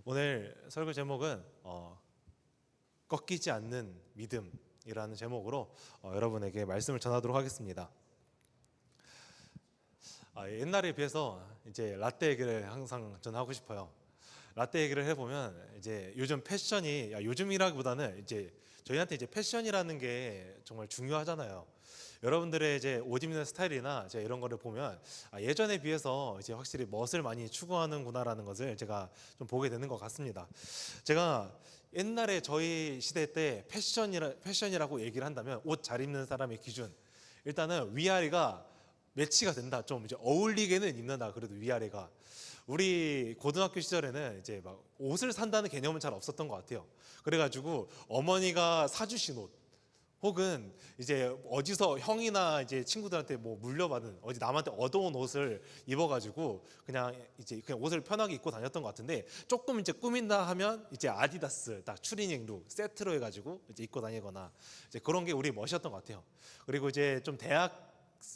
오늘 설교 제목은 꺾이지 않는 믿음이라는 제목으로 여러분에게 말씀을 전하도록 하겠습니다. 옛날에 비해서 이제 라떼 얘기를 항상 전 하고 싶어요. 라떼 얘기를 해보면 이제 요즘 패션이 요즘이라기보다는 이제 저희한테 이제 패션이라는 게 정말 중요하잖아요. 여러분들의 이제 옷 입는 스타일이나 이제 이런 거를 보면 예전에 비해서 이제 확실히 멋을 많이 추구하는구나라는 것을 제가 좀 보게 되는 것 같습니다. 제가 옛날에 저희 시대 때 패션이라고 얘기를 한다면 옷 잘 입는 사람의 기준, 일단은 위아래가 매치가 된다, 좀 이제 어울리게는 입는다. 그래도 위아래가 우리 고등학교 시절에는 이제 막 옷을 산다는 개념은 잘 없었던 것 같아요. 그래가지고 어머니가 사주신 옷, 혹은 이제 어디서 형이나 이제 친구들한테 뭐 물려받은 어디 남한테 얻어온 옷을 입어가지고 그냥 옷을 편하게 입고 다녔던 것 같은데, 조금 이제 꾸민다 하면 이제 아디다스 딱 추리닝 룩 세트로 해가지고 이제 입고 다니거나 이제 그런 게 우리 멋이었던 것 같아요. 그리고 이제 좀 대학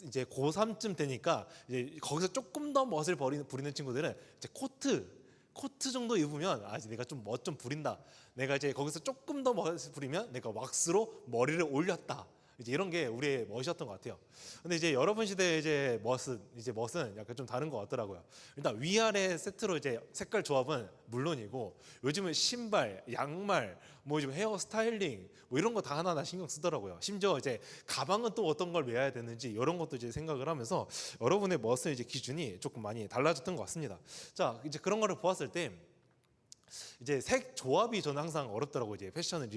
이제 고3쯤 되니까 이제 거기서 조금 더 멋을 부리는 친구들은 이제 코트 정도 입으면 내가 좀 멋 좀 부린다. 내가 이제 거기서 조금 더 멋을 부리면 내가 왁스로 머리를 올렸다. 이제 이런 게 우리의 멋이었던 것 같아요. 근데 이제 여러분 시대의 이제 멋은 약간 좀 다른 것 같더라고요. 일단 위아래 세트로 이제 색깔 조합은 물론이고, 요즘은 신발, 양말, 뭐 요즘 헤어 스타일링 뭐 이런 거 다 하나하나 신경 쓰더라고요. 심지어 이제 가방은 또 어떤 걸 매야 되는지 이런 것도 이제 생각을 하면서 여러분의 멋의 이제 기준이 조금 많이 달라졌던 것 같습니다. 자, 이제 그런 거를 보았을 때 이제 색 조합이 저는 항상 어렵더라고요. 이제 패션을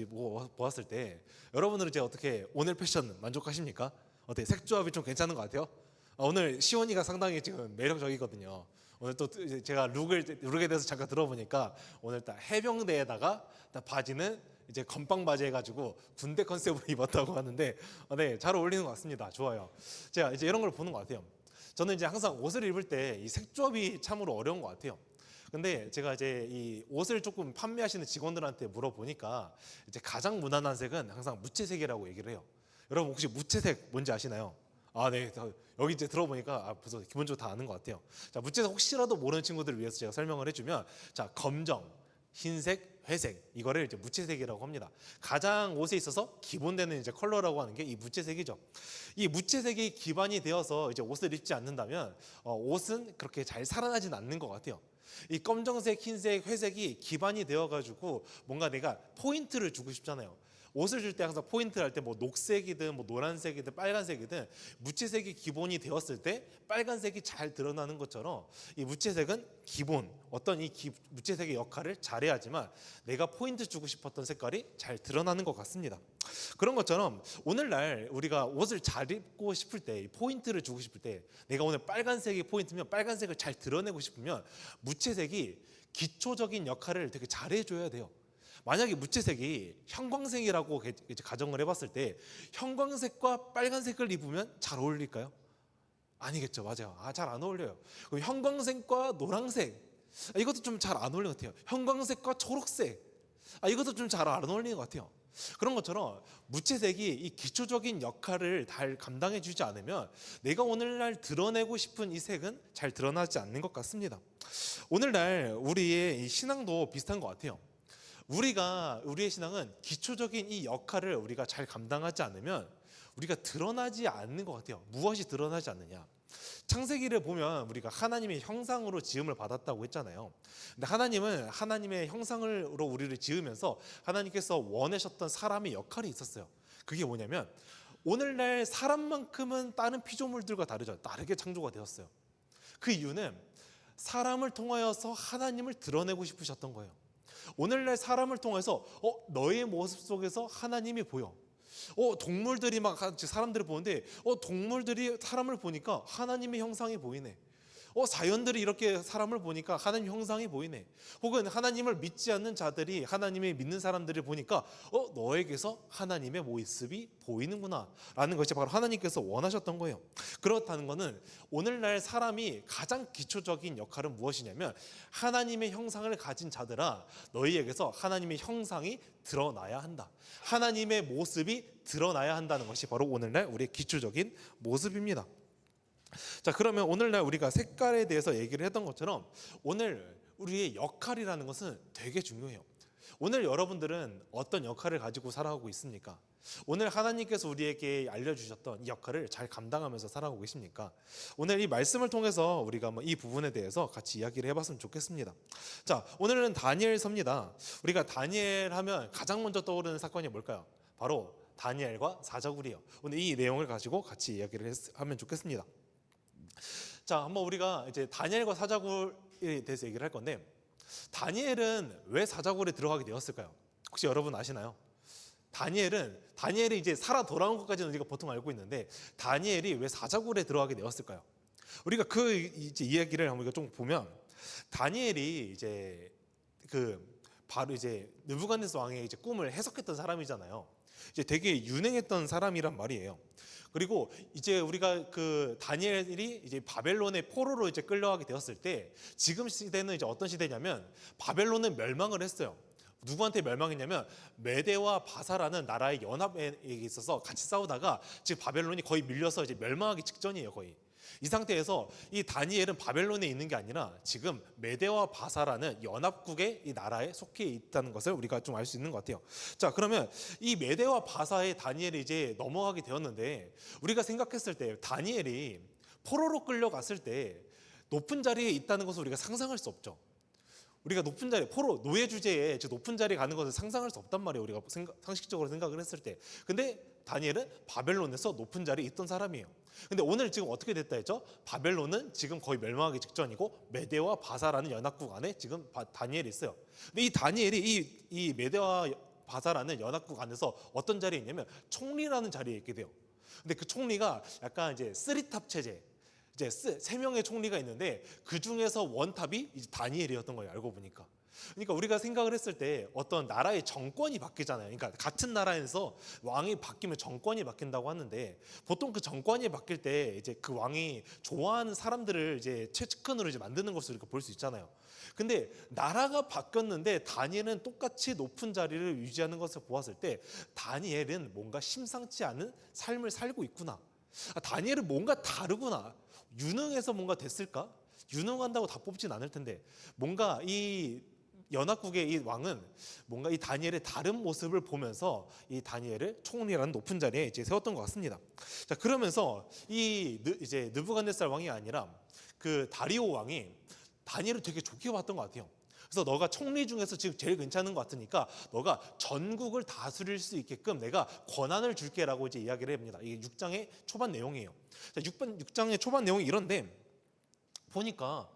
보았을 때 여러분들은 이제 어떻게 오늘 패션 만족하십니까? 어때? 색 조합이 좀 괜찮은 것 같아요? 오늘 시원이가 상당히 지금 매력적이거든요. 오늘 또 제가 룩에 대해서 잠깐 들어보니까 오늘 딱 해병대에다가 딱 바지는 이제 건빵 바지 해가지고 군대 컨셉으로 입었다고 하는데 네, 잘 어울리는 것 같습니다. 좋아요. 제가 이제 이런 걸 보는 것 같아요. 저는 이제 항상 옷을 입을 때 이 색 조합이 참으로 어려운 것 같아요. 근데 제가 이제 이 옷을 조금 판매하시는 직원들한테 물어보니까 이제 가장 무난한 색은 항상 무채색이라고 얘기를 해요. 여러분 혹시 무채색 뭔지 아시나요? 네. 여기 이제 들어보니까 벌써 기본적으로 다 아는 것 같아요. 자, 무채색 혹시라도 모르는 친구들을 위해서 제가 설명을 해주면, 자, 검정, 흰색, 회색, 이거를 이제 무채색이라고 합니다. 가장 옷에 있어서 기본되는 이제 컬러라고 하는 게 이 무채색이죠. 이 무채색이 기반이 되어서 이제 옷을 입지 않는다면 옷은 그렇게 잘 살아나진 않는 것 같아요. 이 검정색, 흰색, 회색이 기반이 되어가지고 뭔가 내가 포인트를 주고 싶잖아요. 옷을 줄 때 항상 포인트를 할 때 뭐 녹색이든 뭐 노란색이든 빨간색이든 무채색이 기본이 되었을 때 빨간색이 잘 드러나는 것처럼 이 무채색은 기본, 어떤 무채색의 역할을 잘해야지만 내가 포인트 주고 싶었던 색깔이 잘 드러나는 것 같습니다. 그런 것처럼 오늘날 우리가 옷을 잘 입고 싶을 때, 포인트를 주고 싶을 때, 내가 오늘 빨간색이 포인트면 빨간색을 잘 드러내고 싶으면 무채색이 기초적인 역할을 되게 잘해줘야 돼요. 만약에 무채색이 형광색이라고 이제 가정을 해봤을 때 형광색과 빨간색을 입으면 잘 어울릴까요? 아니겠죠. 맞아요. 잘 안 어울려요. 그럼 형광색과 노란색, 이것도 좀 잘 안 어울리는 것 같아요. 형광색과 초록색, 이것도 좀 잘 안 어울리는 것 같아요. 그런 것처럼 무채색이 이 기초적인 역할을 잘 감당해 주지 않으면 내가 오늘날 드러내고 싶은 이 색은 잘 드러나지 않는 것 같습니다. 오늘날 우리의 이 신앙도 비슷한 것 같아요. 우리의 신앙은 기초적인 이 역할을 우리가 잘 감당하지 않으면 우리가 드러나지 않는 것 같아요. 무엇이 드러나지 않느냐? 창세기를 보면 우리가 하나님의 형상으로 지음을 받았다고 했잖아요. 근데 하나님은 하나님의 형상으로 우리를 지으면서 하나님께서 원하셨던 사람의 역할이 있었어요. 그게 뭐냐면 오늘날 사람만큼은 다른 피조물들과 다르게 창조가 되었어요. 그 이유는 사람을 통하여서 하나님을 드러내고 싶으셨던 거예요. 오늘날 사람을 통해서 너의 모습 속에서 하나님이 보여. 동물들이 막 사람들을 보는데 동물들이 사람을 보니까 하나님의 형상이 보이네. 자연들이 이렇게 사람을 보니까 하나님 형상이 보이네. 혹은 하나님을 믿지 않는 자들이 하나님을 믿는 사람들을 보니까 너에게서 하나님의 모습이 보이는구나 라는 것이 바로 하나님께서 원하셨던 거예요. 그렇다는 것은 오늘날 사람이 가장 기초적인 역할은 무엇이냐면, 하나님의 형상을 가진 자들아, 너희에게서 하나님의 형상이 드러나야 한다. 하나님의 모습이 드러나야 한다는 것이 바로 오늘날 우리의 기초적인 모습입니다. 자, 그러면 오늘날 우리가 색깔에 대해서 얘기를 했던 것처럼 오늘 우리의 역할이라는 것은 되게 중요해요. 오늘 여러분들은 어떤 역할을 가지고 살아가고 있습니까? 오늘 하나님께서 우리에게 알려주셨던 이 역할을 잘 감당하면서 살아가고 계십니까? 오늘 이 말씀을 통해서 우리가 이 부분에 대해서 같이 이야기를 해봤으면 좋겠습니다. 자, 오늘은 다니엘서입니다. 우리가 다니엘 하면 가장 먼저 떠오르는 사건이 뭘까요? 바로 다니엘과 사자굴이에요. 오늘 이 내용을 가지고 같이 이야기를 하면 좋겠습니다. 자, 한번 우리가 이제 다니엘과 사자굴에 대해서 얘기를 할 건데, 다니엘은 왜 사자굴에 들어가게 되었을까요? 혹시 여러분 아시나요? 다니엘이 이제 살아 돌아온 것까지는 우리가 보통 알고 있는데, 다니엘이 왜 사자굴에 들어가게 되었을까요? 우리가 그 이제 이야기를 한번 좀 보면, 다니엘이 이제 바로 이제 느부갓네살 왕의 이제 꿈을 해석했던 사람이잖아요. 이제 되게 유능했던 사람이란 말이에요. 그리고 이제 우리가 다니엘이 이제 바벨론의 포로로 이제 끌려가게 되었을 때, 지금 시대는 이제 어떤 시대냐면 바벨론은 멸망을 했어요. 누구한테 멸망했냐면 메대와 바사라는 나라의 연합에 있어서 같이 싸우다가 지금 바벨론이 거의 밀려서 이제 멸망하기 직전이에요, 거의. 이 상태에서 이 다니엘은 바벨론에 있는 게 아니라 지금 메대와 바사라는 연합국의 이 나라에 속해 있다는 것을 우리가 좀 알 수 있는 것 같아요. 자, 그러면 이 메대와 바사에 다니엘이 이제 넘어가게 되었는데, 우리가 생각했을 때 다니엘이 포로로 끌려갔을 때 높은 자리에 있다는 것을 우리가 상상할 수 없죠. 우리가 높은 자리, 포로 노예 주제에 높은 자리에 가는 것을 상상할 수 없단 말이에요, 우리가 상식적으로 생각을 했을 때. 근데 다니엘은 바벨론에서 높은 자리에 있던 사람이에요. 근데 오늘 지금 어떻게 됐다 했죠? 바벨론은 지금 거의 멸망하기 직전이고 메대와 바사라는 연합국 안에 지금 다니엘이 있어요. 근데 이 다니엘이 이 메대와 바사라는 연합국 안에서 어떤 자리에 있냐면 총리라는 자리에 있게 돼요. 근데 그 총리가 약간 이제 쓰리탑 체제, 이제 세 명의 총리가 있는데 그 중에서 원탑이 이제 다니엘이었던 거예요, 알고 보니까. 그러니까 우리가 생각을 했을 때 어떤 나라의 정권이 바뀌잖아요. 그러니까 같은 나라에서 왕이 바뀌면 정권이 바뀐다고 하는데, 보통 그 정권이 바뀔 때 이제 그 왕이 좋아하는 사람들을 이제 최측근으로 이제 만드는 것을 우리가 볼 수 있잖아요. 근데 나라가 바뀌었는데 다니엘은 똑같이 높은 자리를 유지하는 것을 보았을 때, 다니엘은 뭔가 심상치 않은 삶을 살고 있구나. 다니엘은 뭔가 다르구나. 유능해서 뭔가 됐을까? 유능한다고 다 뽑진 않을 텐데, 뭔가 이 연합국의 이 왕은 뭔가 이 다니엘의 다른 모습을 보면서 이 다니엘을 총리라는 높은 자리에 이제 세웠던 것 같습니다. 자, 그러면서 이제 느부갓네살 왕이 아니라 그 다리오 왕이 다니엘을 되게 좋게 봤던 것 같아요. 그래서 너가 총리 중에서 지금 제일 괜찮은 것 같으니까 너가 전국을 다스릴 수 있게끔 내가 권한을 줄게라고 이제 이야기를 합니다. 이게 6장의 초반 내용이에요. 자, 6장의 초반 내용이 이런데, 보니까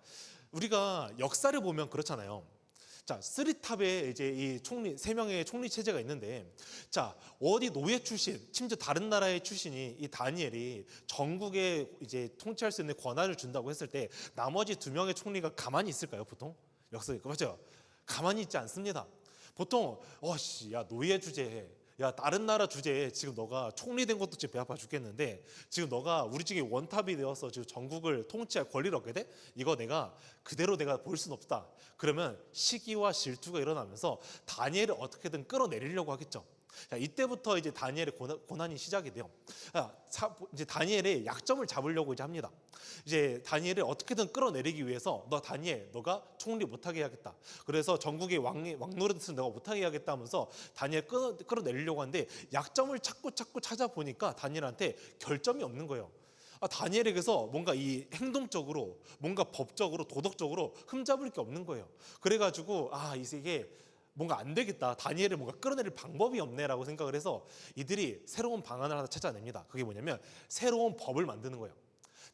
우리가 역사를 보면 그렇잖아요. 자, 쓰리탑에 이제 이 총리, 3명의 총리 체제가 있는데, 자, 어디 노예 출신, 심지어 다른 나라의 출신이 이 다니엘이 전국에 이제 통치할 수 있는 권한을 준다고 했을 때, 나머지 2명의 총리가 가만히 있을까요, 보통? 역사에, 맞죠? 가만히 있지 않습니다. 보통, 야, 노예 주제에, 야, 다른 나라 주제에 지금 너가 총리 된 것도 지금 배 아파 죽겠는데, 지금 너가 우리 중에 원탑이 되어서 지금 전국을 통치할 권리를 얻게 돼? 이거 내가 그대로 내가 볼 수는 없다. 그러면 시기와 질투가 일어나면서 다니엘을 어떻게든 끌어내리려고 하겠죠. 자, 이때부터 이제 다니엘의 고난이 시작이 돼요. 이제 다니엘의 약점을 잡으려고 이제 합니다. 이제 다니엘을 어떻게든 끌어내리기 위해서, 너가 총리 못하게 해야겠다. 그래서 전국의 왕노릇을 내가 못하게 해야겠다 하면서 다니엘 끌어내리려고 하는데, 약점을 자꾸 찾아보니까 다니엘한테 결점이 없는 거예요. 다니엘에게서 뭔가 이 행동적으로, 뭔가 법적으로, 도덕적으로 흠잡을 게 없는 거예요. 그래가지고 이게 뭔가 안 되겠다, 다니엘을 뭔가 끌어내릴 방법이 없네라고 생각을 해서 이들이 새로운 방안을 하나 찾아냅니다. 그게 뭐냐면 새로운 법을 만드는 거예요.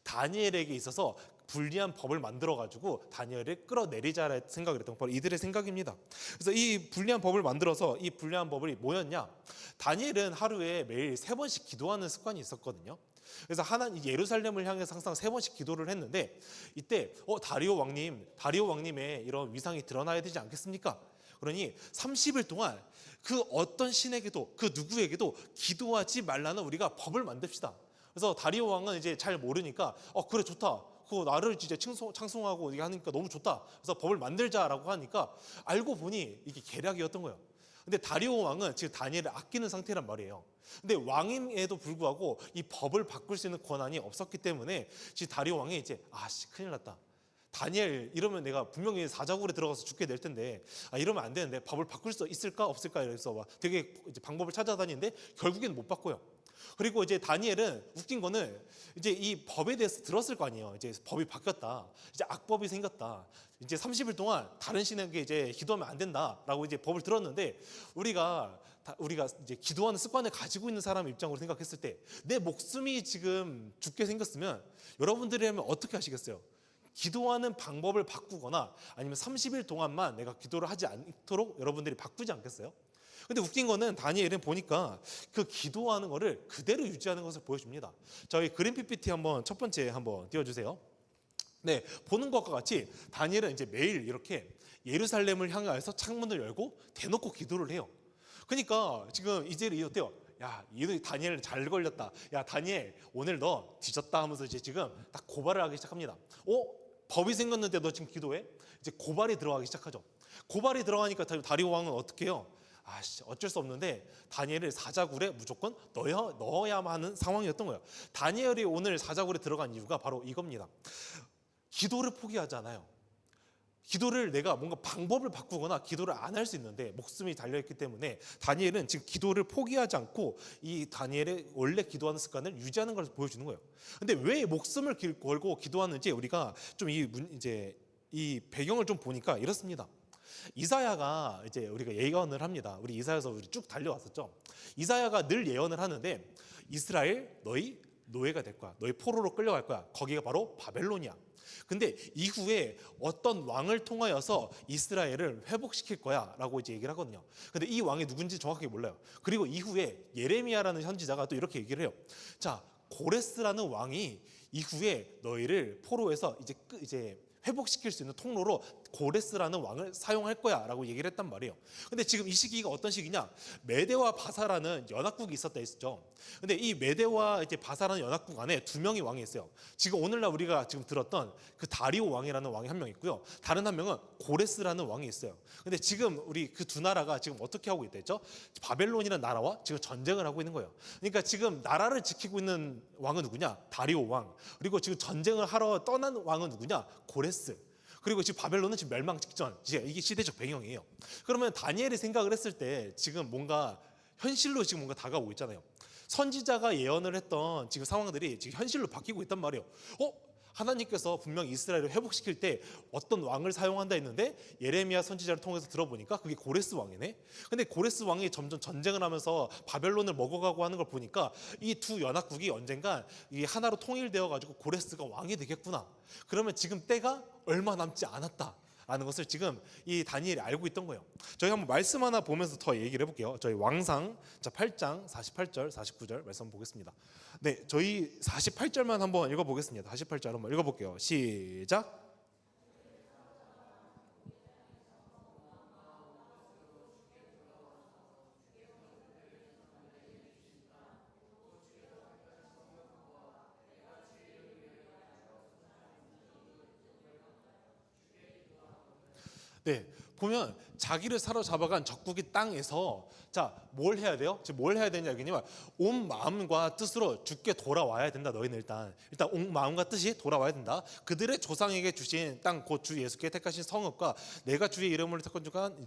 다니엘에게 있어서 불리한 법을 만들어가지고 다니엘을 끌어내리자 생각을 했던, 바로 이들의 생각입니다. 그래서 이 불리한 법을 만들어서, 이 불리한 법이 뭐였냐? 다니엘은 하루에 매일 3번씩 기도하는 습관이 있었거든요. 그래서 예루살렘을 향해서 항상 3번씩 기도를 했는데, 이때 다리오 왕님의 이런 위상이 드러나야 되지 않겠습니까? 그러니 30일 동안 그 어떤 신에게도, 그 누구에게도 기도하지 말라는 우리가 법을 만듭시다. 그래서 다리오 왕은 이제 잘 모르니까 그래, 좋다, 그거 나를 이제 찬송하고 하니까 너무 좋다, 그래서 법을 만들자라고 하니까, 알고 보니 이게 계략이었던 거예요. 근데 다리오 왕은 지금 다니엘을 아끼는 상태란 말이에요. 근데 왕임에도 불구하고 이 법을 바꿀 수 있는 권한이 없었기 때문에 지금 다리오 왕이 이제 큰일 났다, 다니엘 이러면 내가 분명히 사자굴에 들어가서 죽게 될 텐데 이러면 안 되는데 법을 바꿀 수 있을까 없을까 이래서 막 되게 이제 방법을 찾아다니는데 결국에는 못 바꿔요. 그리고 이제 다니엘은 웃긴 거는 이제 이 법에 대해서 들었을 거 아니에요. 이제 법이 바뀌었다. 이제 악법이 생겼다. 이제 30일 동안 다른 신에게 이제 기도하면 안 된다라고 이제 법을 들었는데 우리가 이제 기도하는 습관을 가지고 있는 사람 입장으로 생각했을 때 내 목숨이 지금 죽게 생겼으면 여러분들이라면 어떻게 하시겠어요? 기도하는 방법을 바꾸거나 아니면 30일 동안만 내가 기도를 하지 않도록 여러분들이 바꾸지 않겠어요? 근데 웃긴 거는 다니엘은 보니까 그 기도하는 거를 그대로 유지하는 것을 보여줍니다. 저희 그림 PPT 한번 첫 번째 한번 띄워주세요. 네, 보는 것과 같이 다니엘은 이제 매일 이렇게 예루살렘을 향하여서 창문을 열고 대놓고 기도를 해요. 그러니까 지금 이제 어때요? 야, 이 다니엘 잘 걸렸다. 야, 다니엘 오늘 너 뒤졌다 하면서 이제 지금 딱 고발을 하기 시작합니다. 법이 생겼는데 너 지금 기도해? 이제 고발이 들어가기 시작하죠. 고발이 들어가니까 다리오 왕은 어떻게 해요? 어쩔 수 없는데 다니엘을 사자굴에 무조건 넣어야만 하는 상황이었던 거예요. 다니엘이 오늘 사자굴에 들어간 이유가 바로 이겁니다. 기도를 포기하잖아요. 기도를 내가 뭔가 방법을 바꾸거나 기도를 안 할 수 있는데 목숨이 달려있기 때문에 다니엘은 지금 기도를 포기하지 않고 이 다니엘의 원래 기도하는 습관을 유지하는 걸 보여주는 거예요. 근데 왜 목숨을 걸고 기도하는지 우리가 좀 이 배경을 좀 보니까 이렇습니다. 이사야가 이제 우리가 예언을 합니다. 우리 이사야서 우리 쭉 달려왔었죠. 이사야가 늘 예언을 하는데 이스라엘 너희 노예가 될 거야. 너희 포로로 끌려갈 거야. 거기가 바로 바벨론이야. 근데 이후에 어떤 왕을 통하여서 이스라엘을 회복시킬 거야 라고 이제 얘기를 하거든요. 근데 이 왕이 누군지 정확하게 몰라요. 그리고 이후에 예레미야라는 선지자가 또 이렇게 얘기를 해요. 자, 고레스라는 왕이 이후에 너희를 포로에서 이제 회복시킬 수 있는 통로로 고레스라는 왕을 사용할 거야 라고 얘기를 했단 말이에요. 근데 지금 이 시기가 어떤 시기냐, 메대와 바사라는 연합국이 있었다 했죠. 근데 이 메대와 이제 바사라는 연합국 안에 두 명의 왕이 있어요. 지금 오늘날 우리가 지금 들었던 그 다리오 왕이라는 왕이 한 명 있고요, 다른 한 명은 고레스라는 왕이 있어요. 근데 지금 우리 그 두 나라가 지금 어떻게 하고 있댔죠? 바벨론이라는 나라와 지금 전쟁을 하고 있는 거예요. 그러니까 지금 나라를 지키고 있는 왕은 누구냐? 다리오 왕. 그리고 지금 전쟁을 하러 떠난 왕은 누구냐? 고레스. 그리고 지금 바벨론은 지금 멸망 직전. 이게 시대적 배경이에요. 그러면 다니엘이 생각을 했을 때 지금 뭔가 현실로 지금 뭔가 다가오고 있잖아요. 선지자가 예언을 했던 지금 상황들이 지금 현실로 바뀌고 있단 말이에요. 하나님께서 분명 이스라엘을 회복시킬 때 어떤 왕을 사용한다 했는데 예레미야 선지자를 통해서 들어보니까 그게 고레스 왕이네. 근데 고레스 왕이 점점 전쟁을 하면서 바벨론을 먹어가고 하는 걸 보니까 이 두 연합국이 언젠간 이 하나로 통일되어 가지고 고레스가 왕이 되겠구나. 그러면 지금 때가 얼마 남지 않았다 라는 것을 지금 이 다니엘이 알고 있던 거예요. 저희 한번 말씀 하나 보면서 더 얘기를 해볼게요. 저희 왕상 8장 48절 49절 말씀 보겠습니다. 네, 저희 48절만 한번 읽어보겠습니다. 48절 한번 읽어볼게요. 시작. 네, 보면 자기를 사로잡아간 적국의 땅에서 뭘 해야 돼요? 지금 뭘 해야 되냐 얘기냐면 온 마음과 뜻으로 주께 돌아와야 된다. 너희는 일단 온 마음과 뜻이 돌아와야 된다. 그들의 조상에게 주신 땅 곧 주 예수께 택하신 성읍과 내가 주의 이름을 건축한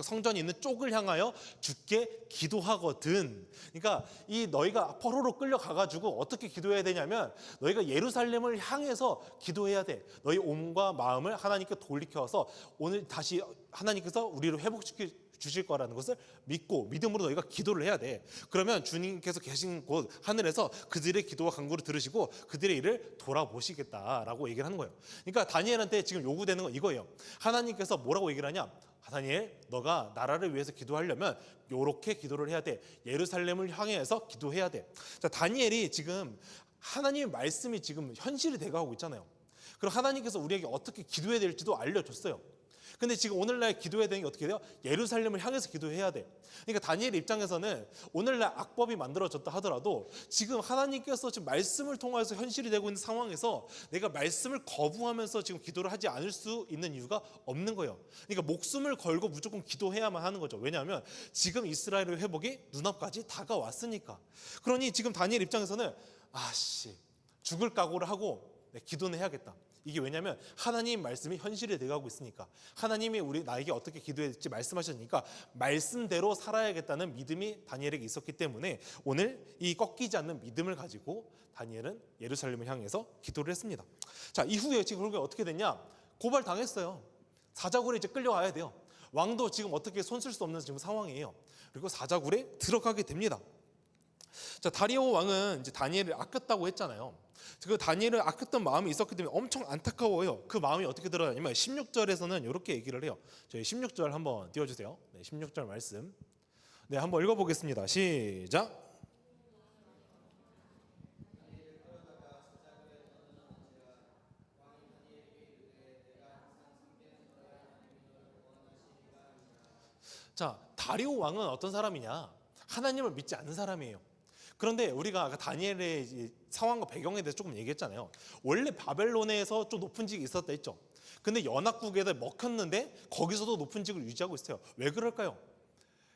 성전이 있는 쪽을 향하여 주께 기도하거든. 그러니까 이 너희가 포로로 끌려가 가지고 어떻게 기도해야 되냐면 너희가 예루살렘을 향해서 기도해야 돼. 너희 온과 마음을 하나님께 돌이켜서 오늘 다시 하나님께서 우리를 회복시켜 주실 거라는 것을 믿고 믿음으로 너희가 기도를 해야 돼. 그러면 주님께서 계신 곳 하늘에서 그들의 기도와 간구를 들으시고 그들의 일을 돌아보시겠다라고 얘기를 하는 거예요. 그러니까 다니엘한테 지금 요구되는 건 이거예요. 하나님께서 뭐라고 얘기를 하냐? 다니엘, 너가 나라를 위해서 기도하려면 요렇게 기도를 해야 돼. 예루살렘을 향해서 기도해야 돼. 자, 다니엘이 지금 하나님의 말씀이 지금 현실이 돼가고 있잖아요. 그럼 하나님께서 우리에게 어떻게 기도해야 될지도 알려줬어요. 근데 지금 오늘날 기도해야 되는 게 어떻게 돼요? 예루살렘을 향해서 기도해야 돼. 그러니까 다니엘 입장에서는 오늘날 악법이 만들어졌다 하더라도 지금 하나님께서 지금 말씀을 통해서 현실이 되고 있는 상황에서 내가 말씀을 거부하면서 지금 기도를 하지 않을 수 있는 이유가 없는 거예요. 그러니까 목숨을 걸고 무조건 기도해야만 하는 거죠. 왜냐하면 지금 이스라엘의 회복이 눈앞까지 다가왔으니까. 그러니 지금 다니엘 입장에서는 죽을 각오를 하고 기도는 해야겠다. 이게 왜냐하면 하나님 말씀이 현실이 되어가고 있으니까, 하나님이 나에게 어떻게 기도해야 될지 말씀하셨으니까 말씀대로 살아야겠다는 믿음이 다니엘에게 있었기 때문에 오늘 이 꺾이지 않는 믿음을 가지고 다니엘은 예루살렘을 향해서 기도를 했습니다. 자, 이후에 지금 결국에 어떻게 됐냐? 고발당했어요. 사자굴에 이제 끌려와야 돼요. 왕도 지금 어떻게 손 쓸 수 없는 지금 상황이에요. 그리고 사자굴에 들어가게 됩니다. 자, 다리오 왕은 이제 다니엘을 아꼈다고 했잖아요. 그 다니엘을 아꼈던 마음이 있었기 때문에 엄청 안타까워요. 그 마음이 어떻게 드러나냐면 16절에서는 이렇게 얘기를 해요. 저희 16절 한번 띄워주세요. 네, 16절 말씀. 네, 한번 읽어보겠습니다. 시작. 자, 다리오 왕은 어떤 사람이냐? 하나님을 믿지 않는 사람이에요. 그런데 우리가 아까 다니엘의 상황과 배경에 대해서 조금 얘기했잖아요. 원래 바벨론에서 좀 높은 직이 있었다 했죠. 근데 연합국에다 먹혔는데 거기서도 높은 직을 유지하고 있어요. 왜 그럴까요?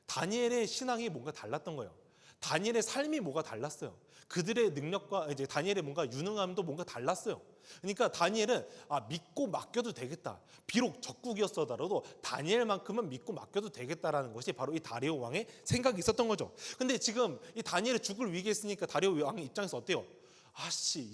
다니엘의 신앙이 뭔가 달랐던 거예요. 다니엘의 삶이 뭐가 달랐어요. 그들의 능력과 이제 다니엘의 뭔가 유능함도 뭔가 달랐어요. 그러니까 다니엘은 믿고 맡겨도 되겠다. 비록 적국이었어더라도 다니엘만큼은 믿고 맡겨도 되겠다라는 것이 바로 이 다리오 왕의 생각이 있었던 거죠. 근데 지금 이 다니엘이 죽을 위기에 있으니까 다리오 왕의 입장에서 어때요?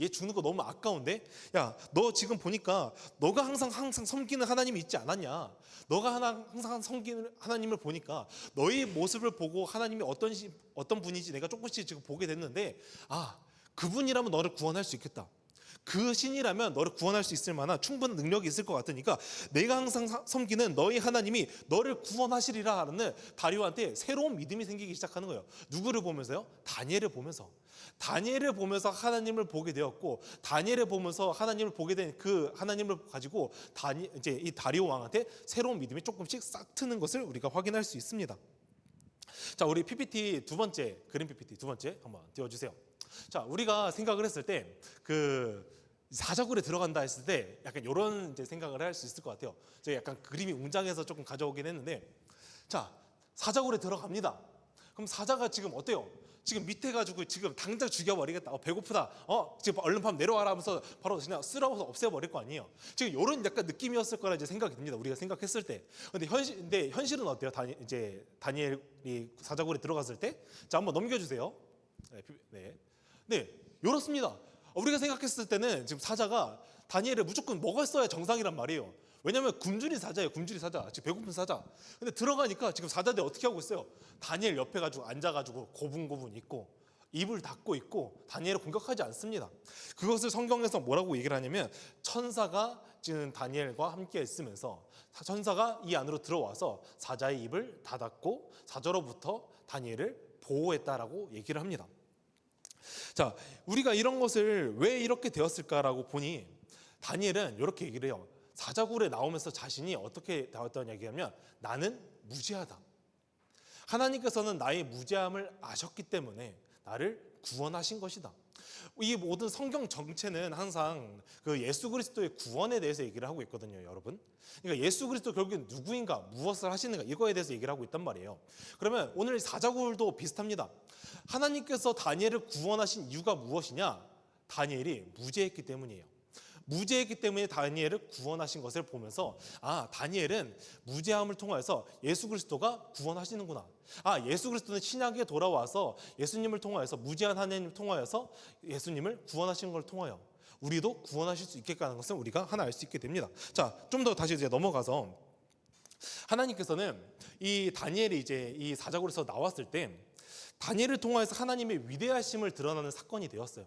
얘 죽는 거 너무 아까운데? 야, 너 지금 보니까 너가 항상 섬기는 하나님이 있지 않았냐? 너가 항상 섬기는 하나님을 보니까 너의 모습을 보고 하나님이 어떤 분인지 내가 조금씩 지금 보게 됐는데, 그분이라면 너를 구원할 수 있겠다. 그 신이라면 너를 구원할 수 있을 만한 충분한 능력이 있을 것 같으니까 내가 항상 섬기는 너희 하나님이 너를 구원하시리라 하는 다리오한테 새로운 믿음이 생기기 시작하는 거예요. 누구를 보면서요? 다니엘을 보면서. 다니엘을 보면서 하나님을 보게 되었고, 다니엘을 보면서 하나님을 보게 된 그 하나님을 가지고 이제 이 다리오 왕한테 새로운 믿음이 조금씩 싹 트는 것을 우리가 확인할 수 있습니다. 자, 우리 PPT 두 번째, 그림 PPT 두 번째 한번 띄워주세요. 자, 우리가 생각을 했을 때 사자굴에 들어간다 했을 때 약간 이런 이제 생각을 할 수 있을 것 같아요. 제가 약간 그림이 웅장해서 조금 가져오긴 했는데, 자, 사자굴에 들어갑니다. 그럼 사자가 지금 어때요? 지금 밑에 가지고 지금 당장 죽여버리겠다. 배고프다. 지금 얼른 밤 내려와라 하면서 바로 그냥 쓸어서 없애버릴 거 아니에요. 지금 이런 약간 느낌이었을 거라 이제 생각이 듭니다. 우리가 생각했을 때. 근데 현실은 어때요? 이제 다니엘이 사자굴에 들어갔을 때. 자, 한번 넘겨주세요. 네, 이렇습니다. 우리가 생각했을 때는 지금 사자가 다니엘을 무조건 먹었어야 정상이란 말이에요. 왜냐하면 굶주린 사자예요. 굶주린 사자, 지금 배고픈 사자. 근데 들어가니까 지금 사자들이 어떻게 하고 있어요? 다니엘 옆에 가지고 앉아가지고 고분고분 있고 입을 닫고 있고 다니엘을 공격하지 않습니다. 그것을 성경에서 뭐라고 얘기를 하냐면, 천사가 지금 다니엘과 함께 있으면서 천사가 이 안으로 들어와서 사자의 입을 닫았고 사자로부터 다니엘을 보호했다라고 얘기를 합니다. 자, 우리가 이런 것을 왜 이렇게 되었을까라고 보니 다니엘은 이렇게 얘기를 해요. 사자굴에 나오면서 자신이 어떻게 나왔다는 얘기하면, 나는 무죄하다. 하나님께서는 나의 무죄함을 아셨기 때문에 나를 구원하신 것이다. 이 모든 성경 정체는 항상 그 예수 그리스도의 구원에 대해서 얘기를 하고 있거든요, 여러분. 그러니까 예수 그리스도 결국엔 누구인가, 무엇을 하시는가, 이거에 대해서 얘기를 하고 있단 말이에요. 그러면 오늘 사자굴도 비슷합니다. 하나님께서 다니엘을 구원하신 이유가 무엇이냐? 다니엘이 무죄했기 때문이에요. 무죄했기 때문에 다니엘을 구원하신 것을 보면서, 다니엘은 무죄함을 통하여서 예수 그리스도가 구원하시는구나. 예수 그리스도는 신약에 돌아와서 예수님을 통하여서, 무죄한 하나님을 통하여서 예수님을 구원하시는 걸 통하여 우리도 구원하실 수 있겠다는 것을 우리가 하나 알 수 있게 됩니다. 자, 좀 더 다시 이제 넘어가서, 하나님께서는 이 다니엘이 이제 이 사자굴에서 나왔을 때 다니엘을 통하여서 하나님의 위대하심을 드러나는 사건이 되었어요.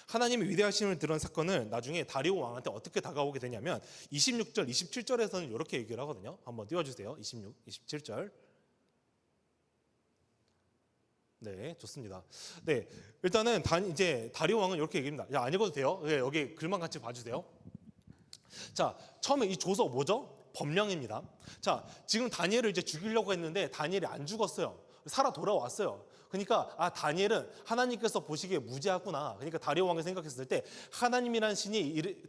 하나님의 위대하심을 드러난 사건을 나중에 다리오 왕한테 어떻게 다가오게 되냐면 26절, 27절에서는 이렇게 얘기를 하거든요. 한번 띄워주세요. 26, 27절. 네, 좋습니다. 네, 일단은 이제 다리오 왕은 이렇게 얘기합니다. 안 읽어도 돼요. 네, 여기 글만 같이 봐주세요. 자, 처음에 이 조서 뭐죠? 법령입니다. 자, 지금 다니엘을 이제 죽이려고 했는데 다니엘이 안 죽었어요. 살아 돌아왔어요. 그러니까 다니엘은 하나님께서 보시기에 무지하구나. 그러니까 다리오 왕이 생각했을 때 하나님이란 신이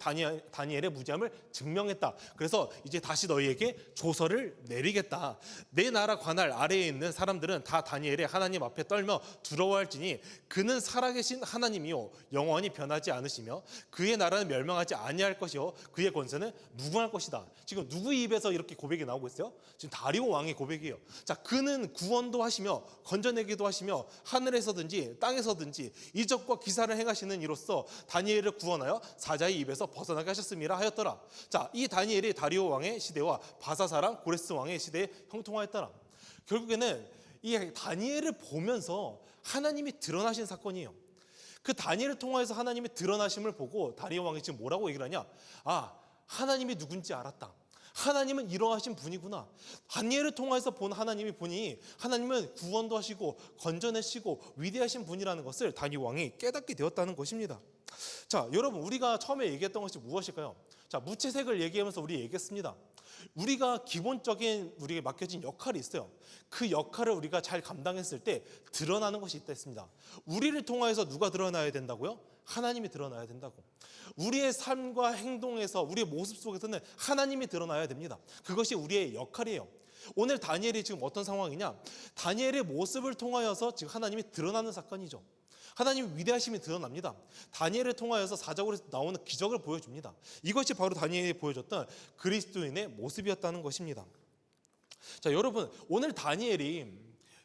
다니엘의 무지함을 증명했다. 그래서 이제 다시 너희에게 조서를 내리겠다. 내 나라 관할 아래에 있는 사람들은 다 다니엘의 하나님 앞에 떨며 두려워할지니 그는 살아계신 하나님이요 영원히 변하지 않으시며 그의 나라는 멸망하지 아니할 것이요 그의 권세는 무궁할 것이다. 지금 누구 입에서 이렇게 고백이 나오고 있어요? 지금 다리오 왕의 고백이에요. 자, 그는 구원도 하시며 건져내기도 하시며 하늘에서든지 땅에서든지 이적과 기사를 행하시는 이로써 다니엘을 구원하여 사자의 입에서 벗어나게 하셨음이라 하였더라. 자, 이 다니엘이 다리오 왕의 시대와 바사사랑 고레스 왕의 시대에 형통하였더라. 결국에는 이 다니엘을 보면서 하나님이 드러나신 사건이에요. 그 다니엘을 통해서 하나님이 드러나심을 보고 다리오 왕이 지금 뭐라고 얘기를 하냐? 하나님이 누군지 알았다. 하나님은 이러하신 분이구나. 다니엘을 통해서 본 하나님이 보니 하나님은 구원도 하시고 건져내시고 위대하신 분이라는 것을 다니엘 왕이 깨닫게 되었다는 것입니다. 자, 여러분, 우리가 처음에 얘기했던 것이 무엇일까요? 자, 무채색을 얘기하면서 우리 얘기했습니다. 우리가 기본적인 우리에게 맡겨진 역할이 있어요. 그 역할을 우리가 잘 감당했을 때 드러나는 것이 있다 했습니다. 우리를 통하여서 누가 드러나야 된다고요? 하나님이 드러나야 된다고. 우리의 삶과 행동에서 우리의 모습 속에서는 하나님이 드러나야 됩니다. 그것이 우리의 역할이에요. 오늘 다니엘이 지금 어떤 상황이냐? 다니엘의 모습을 통하여서 지금 하나님이 드러나는 사건이죠. 하나님의 위대하심이 드러납니다. 다니엘을 통하여서 사자굴에서 나오는 기적을 보여줍니다. 이것이 바로 다니엘이 보여줬던 그리스도인의 모습이었다는 것입니다. 자, 여러분, 오늘 다니엘이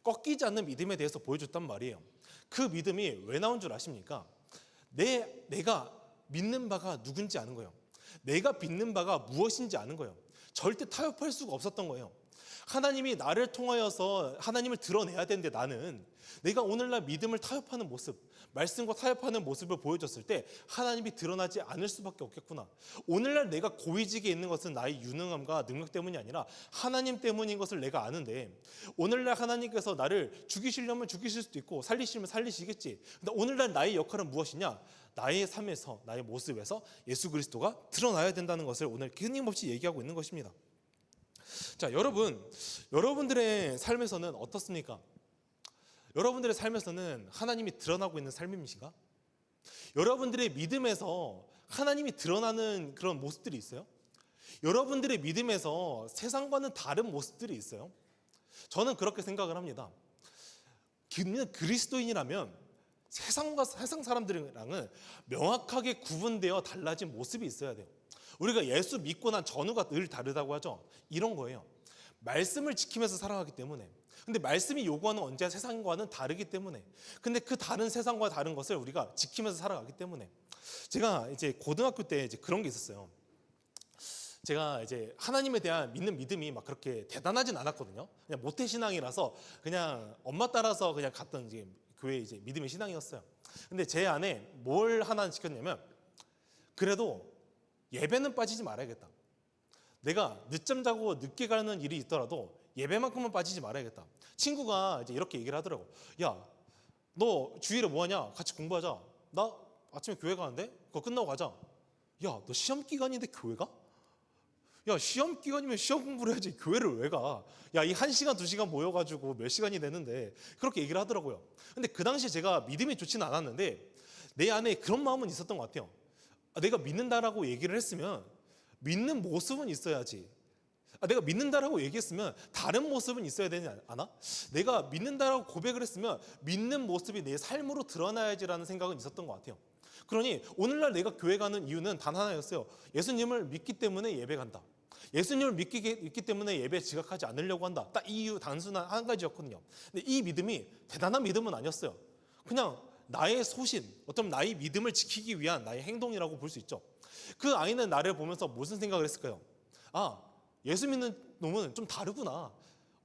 꺾이지 않는 믿음에 대해서 보여줬단 말이에요. 그 믿음이 왜 나온 줄 아십니까? 내가 믿는 바가 누군지 아는 거예요. 내가 믿는 바가 무엇인지 아는 거예요. 절대 타협할 수가 없었던 거예요. 하나님이 나를 통하여서 하나님을 드러내야 되는데 나는 내가 오늘날 믿음을 타협하는 모습, 말씀과 타협하는 모습을 보여줬을 때 하나님이 드러나지 않을 수밖에 없겠구나. 오늘날 내가 고위직에 있는 것은 나의 유능함과 능력 때문이 아니라 하나님 때문인 것을 내가 아는데 오늘날 하나님께서 나를 죽이시려면 죽이실 수도 있고 살리시면 살리시겠지. 근데 오늘날 나의 역할은 무엇이냐? 나의 삶에서, 나의 모습에서 예수 그리스도가 드러나야 된다는 것을 오늘 끊임없이 얘기하고 있는 것입니다. 자, 여러분들의 삶에서는 어떻습니까? 여러분들의 삶에서는 하나님이 드러나고 있는 삶이신가? 여러분들의 믿음에서 하나님이 드러나는 그런 모습들이 있어요? 여러분들의 믿음에서 세상과는 다른 모습들이 있어요? 저는 그렇게 생각을 합니다. 그리스도인이라면 세상 사람들이랑은 명확하게 구분되어 달라진 모습이 있어야 돼요. 우리가 예수 믿고 난 전후가 늘 다르다고 하죠. 이런 거예요. 말씀을 지키면서 살아가기 때문에. 근데 말씀이 요구하는 언제나 세상과는 다르기 때문에. 근데 그 다른 세상과 다른 것을 우리가 지키면서 살아가기 때문에. 제가 이제 고등학교 때 이제 그런 게 있었어요. 제가 이제 하나님에 대한 믿는 믿음이 막 그렇게 대단하진 않았거든요. 그냥 모태 신앙이라서 그냥 엄마 따라서 그냥 갔던 이제 교회 이제 믿음의 신앙이었어요. 근데 제 안에 뭘 하나 지켰냐면 그래도 예배는 빠지지 말아야겠다. 내가 늦잠 자고 늦게 가는 일이 있더라도 예배만큼은 빠지지 말아야겠다. 친구가 이제 이렇게 얘기를 하더라고. 야, 너 주일에 뭐 하냐? 같이 공부하자. 나 아침에 교회 가는데 그거 끝나고 가자. 야, 너 시험 기간인데 교회 가? 야, 시험 기간이면 시험 공부를 해야지 교회를 왜 가? 야, 이 1시간 2시간 모여가지고 몇 시간이 되는데 그렇게 얘기를 하더라고요. 근데 그 당시에 제가 믿음이 좋지는 않았는데 내 안에 그런 마음은 있었던 것 같아요. 내가 믿는다라고 얘기를 했으면 믿는 모습은 있어야지. 내가 믿는다라고 얘기했으면 다른 모습은 있어야 되지 않아? 내가 믿는다라고 고백을 했으면 믿는 모습이 내 삶으로 드러나야지라는 생각은 있었던 것 같아요. 그러니 오늘날 내가 교회 가는 이유는 단 하나였어요. 예수님을 믿기 때문에 예배 간다. 예수님을 믿기 때문에 예배에 지각하지 않으려고 한다. 딱 이 이유 단순한 한 가지였거든요. 근데 이 믿음이 대단한 믿음은 아니었어요. 그냥 나의 소신, 어떤 나의 믿음을 지키기 위한 나의 행동이라고 볼 수 있죠. 그 아이는 나를 보면서 무슨 생각을 했을까요? 예수 믿는 놈은 좀 다르구나.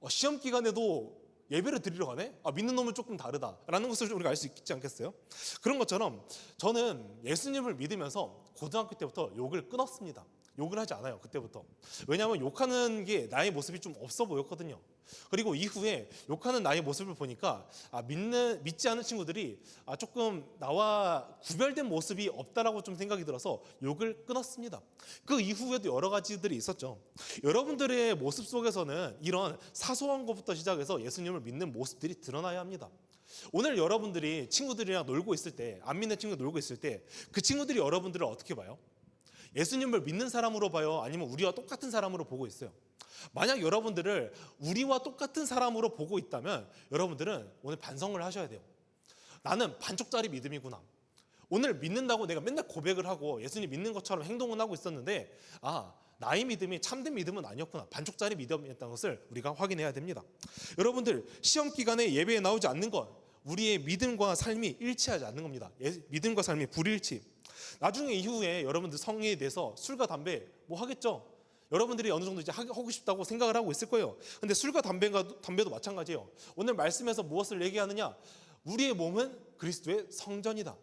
시험 기간에도 예배를 드리러 가네? 믿는 놈은 조금 다르다라는 것을 우리가 알 수 있지 않겠어요? 그런 것처럼 저는 예수님을 믿으면서 고등학교 때부터 욕을 끊었습니다. 욕을 하지 않아요, 그때부터. 왜냐하면 욕하는 게 나의 모습이 좀 없어 보였거든요. 그리고 이후에 욕하는 나의 모습을 보니까 믿지 않은 친구들이 조금 나와 구별된 모습이 없다라고 좀 생각이 들어서 욕을 끊었습니다. 그 이후에도 여러 가지들이 있었죠. 여러분들의 모습 속에서는 이런 사소한 것부터 시작해서 예수님을 믿는 모습들이 드러나야 합니다. 오늘 여러분들이 친구들이랑 놀고 있을 때, 안 믿는 친구 놀고 있을 때 그 친구들이 여러분들을 어떻게 봐요? 예수님을 믿는 사람으로 봐요? 아니면 우리와 똑같은 사람으로 보고 있어요? 만약 여러분들을 우리와 똑같은 사람으로 보고 있다면 여러분들은 오늘 반성을 하셔야 돼요. 나는 반쪽짜리 믿음이구나. 오늘 믿는다고 내가 맨날 고백을 하고 예수님 믿는 것처럼 행동은 하고 있었는데 나의 믿음이 참된 믿음은 아니었구나. 반쪽짜리 믿음이었다는 것을 우리가 확인해야 됩니다. 여러분들, 시험 기간에 예배에 나오지 않는 것, 우리의 믿음과 삶이 일치하지 않는 겁니다. 믿음과 삶이 불일치. 나중에 이후에 여러분들 성령에 대해서 술과 담배 뭐 하겠죠? 여러분들이 어느 정도 이제 하고 싶다고 생각을 하고 있을 거예요. 근데 술과 담배도 마찬가지예요. 오늘 말씀에서 무엇을 얘기하느냐? 우리의 몸은 그리스도의 성전이다.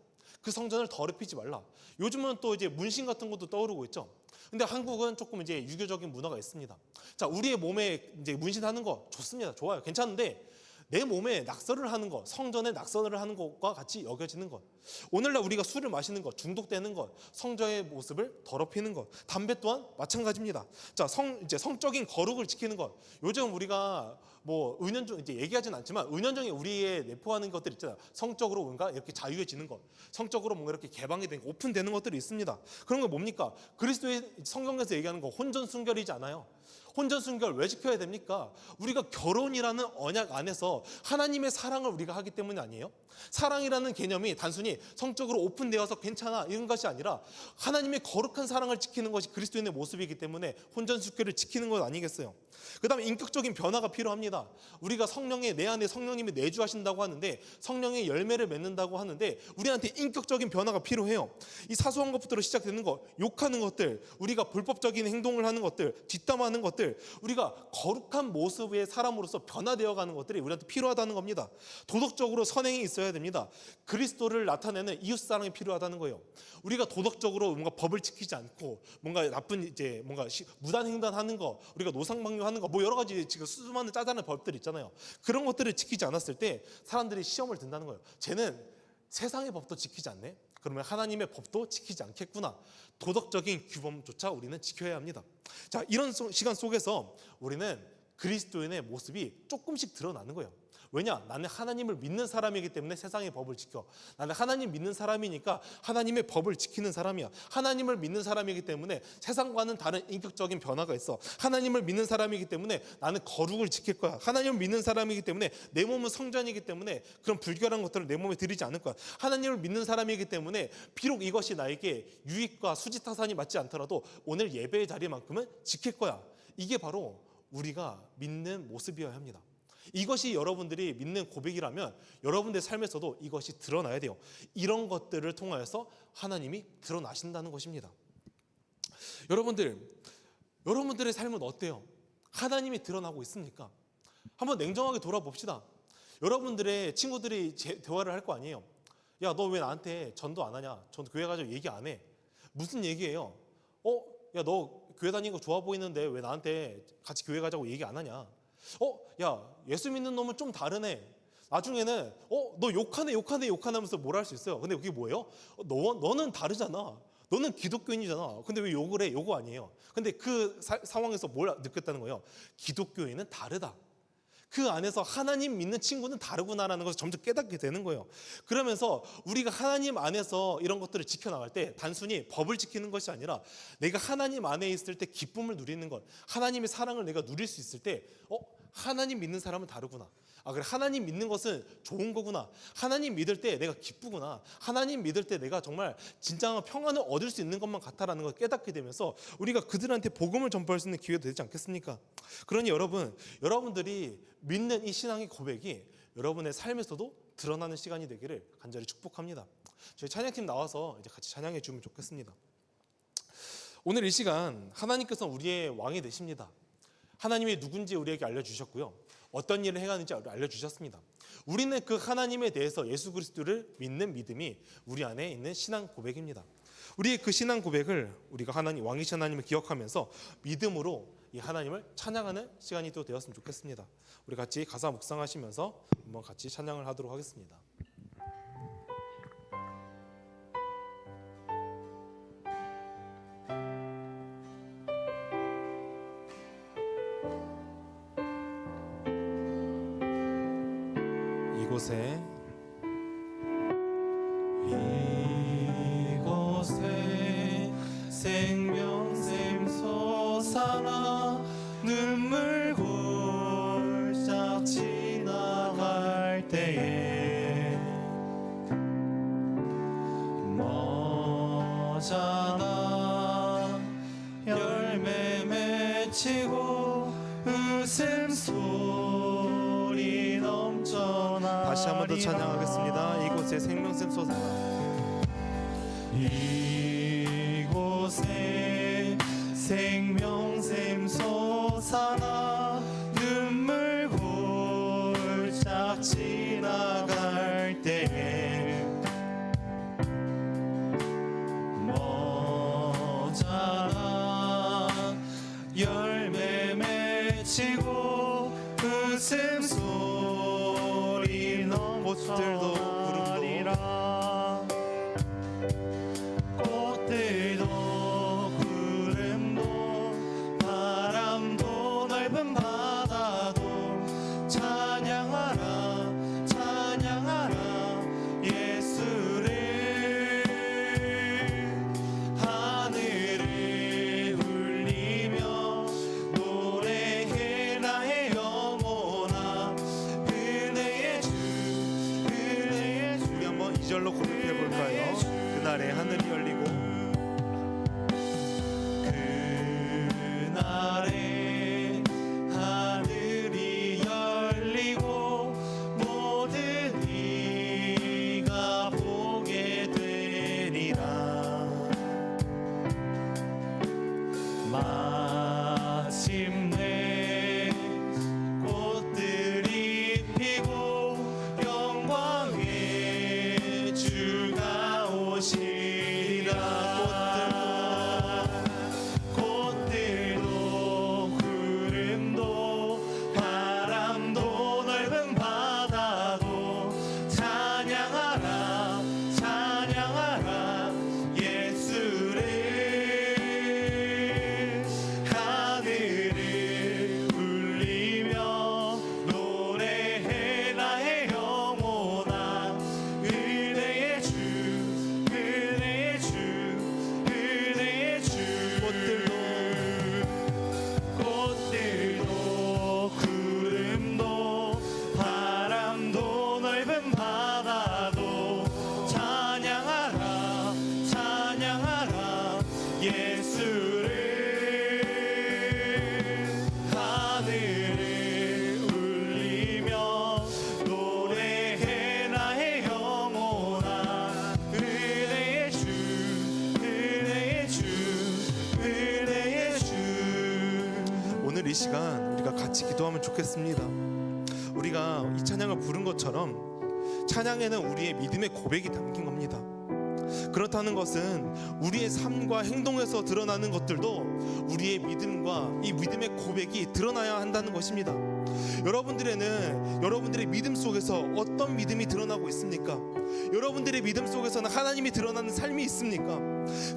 그 성전을 더럽히지 말라. 요즘은 또 이제 문신 같은 것도 떠오르고 있죠. 근데 한국은 조금 이제 유교적인 문화가 있습니다. 자, 우리의 몸에 이제 문신하는 거 좋습니다. 좋아요. 괜찮은데 내 몸에 낙서를 하는 것, 성전에 낙서를 하는 것과 같이 여겨지는 것, 오늘날 우리가 술을 마시는 것, 중독되는 것, 성전의 모습을 더럽히는 것, 담배 또한 마찬가지입니다. 자, 이제 성적인 거룩을 지키는 것. 요즘 우리가 뭐 은연중 이제 얘기하진 않지만 은연중에 우리의 내포하는 것들 있잖아요. 성적으로 뭔가 이렇게 자유해지는 것, 성적으로 뭔가 이렇게 개방이 되는 것, 오픈되는 것들이 있습니다. 그런 건 뭡니까? 그리스도의 성경에서 얘기하는 거 혼전 순결이지 않아요. 혼전 순결 왜 지켜야 됩니까? 우리가 결혼이라는 언약 안에서 하나님의 사랑을 우리가 하기 때문이 아니에요? 사랑이라는 개념이 단순히 성적으로 오픈되어서 괜찮아 이런 것이 아니라 하나님의 거룩한 사랑을 지키는 것이 그리스도인의 모습이기 때문에 혼전 순결을 지키는 것 아니겠어요? 그 다음에 인격적인 변화가 필요합니다. 우리가 내 안에 성령님이 내주하신다고 하는데 성령의 열매를 맺는다고 하는데 우리한테 인격적인 변화가 필요해요. 이 사소한 것부터 시작되는 것, 욕하는 것들, 우리가 불법적인 행동을 하는 것들, 뒷담화하는 것들, 우리가 거룩한 모습의 사람으로서 변화되어가는 것들이 우리한테 필요하다는 겁니다. 도덕적으로 선행이 있어야 됩니다. 그리스도를 나타내는 이웃사랑이 필요하다는 거예요. 우리가 도덕적으로 뭔가 법을 지키지 않고 뭔가 나쁜 이제 뭔가 무단횡단하는 거, 우리가 노상방뇨하는 거, 뭐 여러 가지 지금 수많은 짜잘한 법들 있잖아요. 그런 것들을 지키지 않았을 때 사람들이 시험을 든다는 거예요. 쟤는 세상의 법도 지키지 않네? 그러면 하나님의 법도 지키지 않겠구나. 도덕적인 규범조차 우리는 지켜야 합니다. 자, 이런 시간 속에서 우리는 그리스도인의 모습이 조금씩 드러나는 거예요. 왜냐? 나는 하나님을 믿는 사람이기 때문에 세상의 법을 지켜. 나는 하나님 믿는 사람이니까 하나님의 법을 지키는 사람이야. 하나님을 믿는 사람이기 때문에 세상과는 다른 인격적인 변화가 있어. 하나님을 믿는 사람이기 때문에 나는 거룩을 지킬 거야. 하나님을 믿는 사람이기 때문에 내 몸은 성전이기 때문에 그런 불결한 것들을 내 몸에 들이지 않을 거야. 하나님을 믿는 사람이기 때문에 비록 이것이 나에게 유익과 수지타산이 맞지 않더라도 오늘 예배의 자리만큼은 지킬 거야. 이게 바로 우리가 믿는 모습이어야 합니다. 이것이 여러분들이 믿는 고백이라면 여러분들의 삶에서도 이것이 드러나야 돼요. 이런 것들을 통하여서 하나님이 드러나신다는 것입니다. 여러분들의 삶은 어때요? 하나님이 드러나고 있습니까? 한번 냉정하게 돌아봅시다. 여러분들의 친구들이 대화를 할 거 아니에요. 야, 너 왜 나한테 전도 안 하냐? 전 교회 가지고 얘기 안 해. 무슨 얘기예요? 야, 너 교회 다니는 거 좋아 보이는데 왜 나한테 같이 교회 가자고 얘기 안 하냐? 야, 예수 믿는 놈은 좀 다르네. 나중에는 너 욕하네 하면서 뭘 할 수 있어요. 근데 그게 뭐예요? 너는 다르잖아. 너는 기독교인이잖아. 근데 왜 욕을 해? 요거 아니에요. 근데 그 상황에서 뭘 느꼈다는 거예요? 기독교인은 다르다. 그 안에서 하나님 믿는 친구는 다르구나라는 것을 점점 깨닫게 되는 거예요. 그러면서 우리가 하나님 안에서 이런 것들을 지켜나갈 때 단순히 법을 지키는 것이 아니라 내가 하나님 안에 있을 때 기쁨을 누리는 것, 하나님의 사랑을 내가 누릴 수 있을 때 하나님 믿는 사람은 다르구나. 그래, 하나님 믿는 것은 좋은 거구나. 하나님 믿을 때 내가 기쁘구나. 하나님 믿을 때 내가 정말 진정한 평안을 얻을 수 있는 것만 같다라는 걸 깨닫게 되면서 우리가 그들한테 복음을 전파할 수 있는 기회가 되지 않겠습니까? 그러니 여러분들이 믿는 이 신앙의 고백이 여러분의 삶에서도 드러나는 시간이 되기를 간절히 축복합니다. 저희 찬양팀 나와서 이제 같이 찬양해 주면 좋겠습니다. 오늘 이 시간 하나님께서 우리의 왕이 되십니다. 하나님이 누군지 우리에게 알려주셨고요. 어떤 일을 행하는지 알려주셨습니다. 우리는 그 하나님에 대해서 예수 그리스도를 믿는 믿음이 우리 안에 있는 신앙 고백입니다. 우리의 그 신앙 고백을 우리가 왕이신 하나님을 기억하면서 믿음으로 이 하나님을 찬양하는 시간이 또 되었으면 좋겠습니다. 우리 같이 가사 묵상하시면서 한번 같이 찬양을 하도록 하겠습니다. 이곳에 때에 머자나 열매 맺히고 웃음소리 넘쳐나. 다시 한 번 더 찬양하겠습니다. 이곳에 생명샘 솟아나. 이곳에 생명샘 솟아나. 눈물 골짝 지나갈 때에 머자나 열매 맺히고 웃음소리 넘쳐나리라. 꽃들도 구름도 바람도 넓은 바다도 찬양하라 찬양하라 예수를. 하늘을 울리며 노래해 나의 영혼아. 은혜의 주 은혜의 주. 우리 한번 2절로 고백해 볼까요? 그날에 하늘이 열리고 그날에 하늘이 열리고 모든 이가 보게 되리라. 마침내 꽃들이 피고 영광의 주가 오시리라. 꽃들도 구름도 바람도 넓은 바다도 찬양하라 찬양하라 예수를. 하늘을 울리며 노래해 나의 영혼아. 은혜의 주 은혜의 주 은혜의 주. 꽃들도 구름도 바람도 넓은 바다도 찬양하라 찬양하라 예수를. 하늘을 울리며 노래해 나의 영혼아. 은혜의 주 은혜의 주 은혜의 주. 오늘 이 시간 우리가 같이 기도하면 좋겠습니다. 우리가 이 찬양을 부른 것처럼 찬양에는 우리의 믿음의 고백이 담긴 겁니다. 그렇다는 것은 우리의 삶과 행동에서 드러나는 것들도 우리의 믿음과 이 믿음의 고백이 드러나야 한다는 것입니다. 여러분들의 믿음 속에서 어떤 믿음이 드러나고 있습니까? 여러분들의 믿음 속에서는 하나님이 드러나는 삶이 있습니까?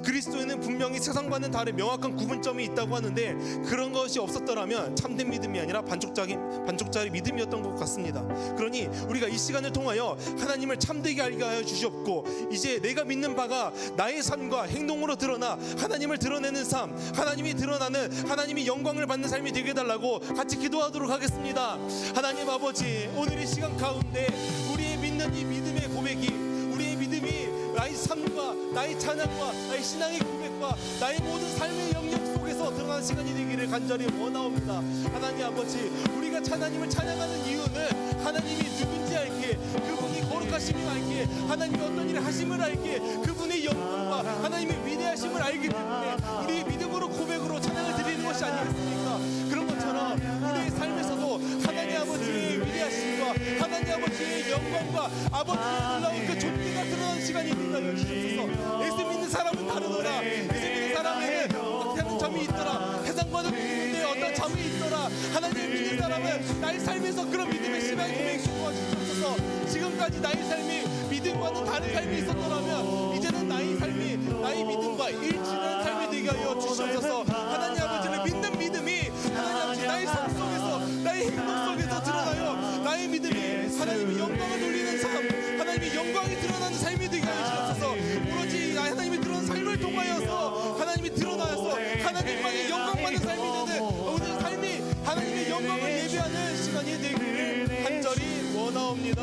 그리스도에는 분명히 세상과는 다른 명확한 구분점이 있다고 하는데 그런 것이 없었더라면 참된 믿음이 아니라 반쪽짜리 믿음이었던 것 같습니다. 그러니 우리가 이 시간을 통하여 하나님을 참되게 알게 하여 주시옵고 이제 내가 믿는 바가 나의 삶과 행동으로 드러나 하나님을 드러내는 삶, 하나님이 드러나는 하나님이 영광을 받는 삶이 되게 해달라고 같이 기도하도록 하겠습니다. 하나님 아버지, 오늘 이 시간 가운데 우리의 믿는 이 믿음의 고백이, 우리의 믿음이 나의 삶과 나의 찬양과 나의 신앙의 고백과 나의 모든 삶의 영역 속에서 드러나는 시간이 되기를 간절히 원하옵니다. 하나님 아버지, 우리가 하나님을 찬양하는 이유는 하나님이 누군지 알기에, 그분이 거룩하심을 알기에, 하나님이 어떤 일을 하심을 알기에, 그분의 영광과 하나님의 위대하심을 알기 때문에 우리의 믿음으로 고백으로 찬양을 드리는 것이 아니겠습니까? 그런 것처럼 우리의 삶에서도 하나님 아버지의 위대하심과 하나님 아버지의 영광과 아버지의 놀라운 그 존귀가 드러나는 시간이 있다고 주셔서, 예수 믿는 사람은 다르더라. 예수 믿는 사람에는 어떤 점이 있더라. 세상과는 다른데 어떤 점이 있더라. 하나님 믿는 사람은 나의 삶에서 그런 믿음의 심한 고백이 도와주셔서 지금까지 나의 삶이 믿음과는 다른 삶이 있었더라면 이제는 나의 삶이 나의 믿음과 일치하는 삶이 되게 하여 주셔서 하나님 아버지를 믿는 믿음이 하나님 아버지 나의 삶 속에서, 나의 행동 속에서 드러나요. 나의 믿음이 하나님의 영광을 돌리는 삶, 하나님의 영광이 드러나는 삶이 되게 하여 주셔서 오로지 하나님이 드러난 삶을 통하여서 하나님이 드러나서 하나님만의 영광받는 삶이 되는 오늘 삶이 하나님의 영광을 예배하는 시간이 되기를 간절히 원하옵니다. 기도하옵니다.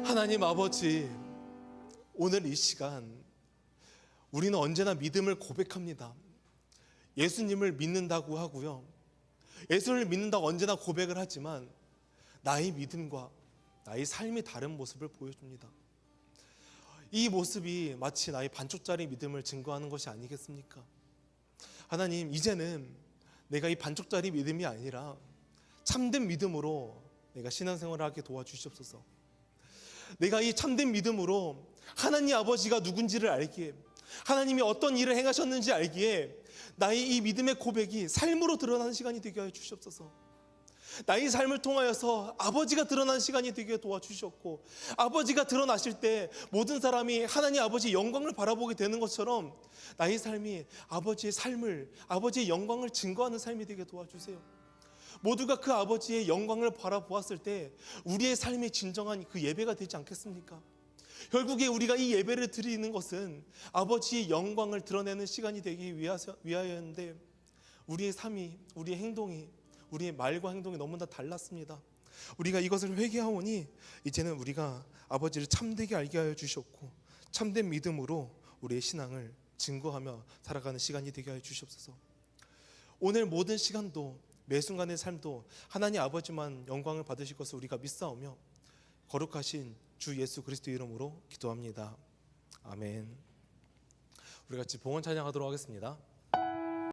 하나님 아버지, 오늘 이 시간 우리는 언제나 믿음을 고백합니다. 예수님을 믿는다고 하고요, 예수를 믿는다고 언제나 고백을 하지만 나의 믿음과 나의 삶이 다른 모습을 보여줍니다. 이 모습이 마치 나의 반쪽짜리 믿음을 증거하는 것이 아니겠습니까? 하나님, 이제는 내가 이 반쪽짜리 믿음이 아니라 참된 믿음으로 내가 신앙생활을 하게 도와주시옵소서. 내가 이 참된 믿음으로 하나님 아버지가 누군지를 알기에, 하나님이 어떤 일을 행하셨는지 알기에 나의 이 믿음의 고백이 삶으로 드러나는 시간이 되게 하여 주시옵소서. 나의 삶을 통하여서 아버지가 드러나는 시간이 되게 도와주셨고, 아버지가 드러나실 때 모든 사람이 하나님 아버지의 영광을 바라보게 되는 것처럼 나의 삶이 아버지의 삶을, 아버지의 영광을 증거하는 삶이 되게 도와주세요. 모두가 그 아버지의 영광을 바라보았을 때 우리의 삶이 진정한 그 예배가 되지 않겠습니까? 결국에 우리가 이 예배를 드리는 것은 아버지의 영광을 드러내는 시간이 되기 위하여인데, 우리의 삶이, 우리의 행동이, 우리의 말과 행동이 너무나 달랐습니다. 우리가 이것을 회개하오니 이제는 우리가 아버지를 참되게 알게 하여 주셨고, 참된 믿음으로 우리의 신앙을 증거하며 살아가는 시간이 되게 하여 주시옵소서. 오늘 모든 시간도, 매 순간의 삶도 하나님 아버지만 영광을 받으실 것을 우리가 믿사오며 거룩하신 주 예수 그리스도 이름으로 기도합니다. 아멘. 우리 같이 봉헌 찬양하도록 하겠습니다.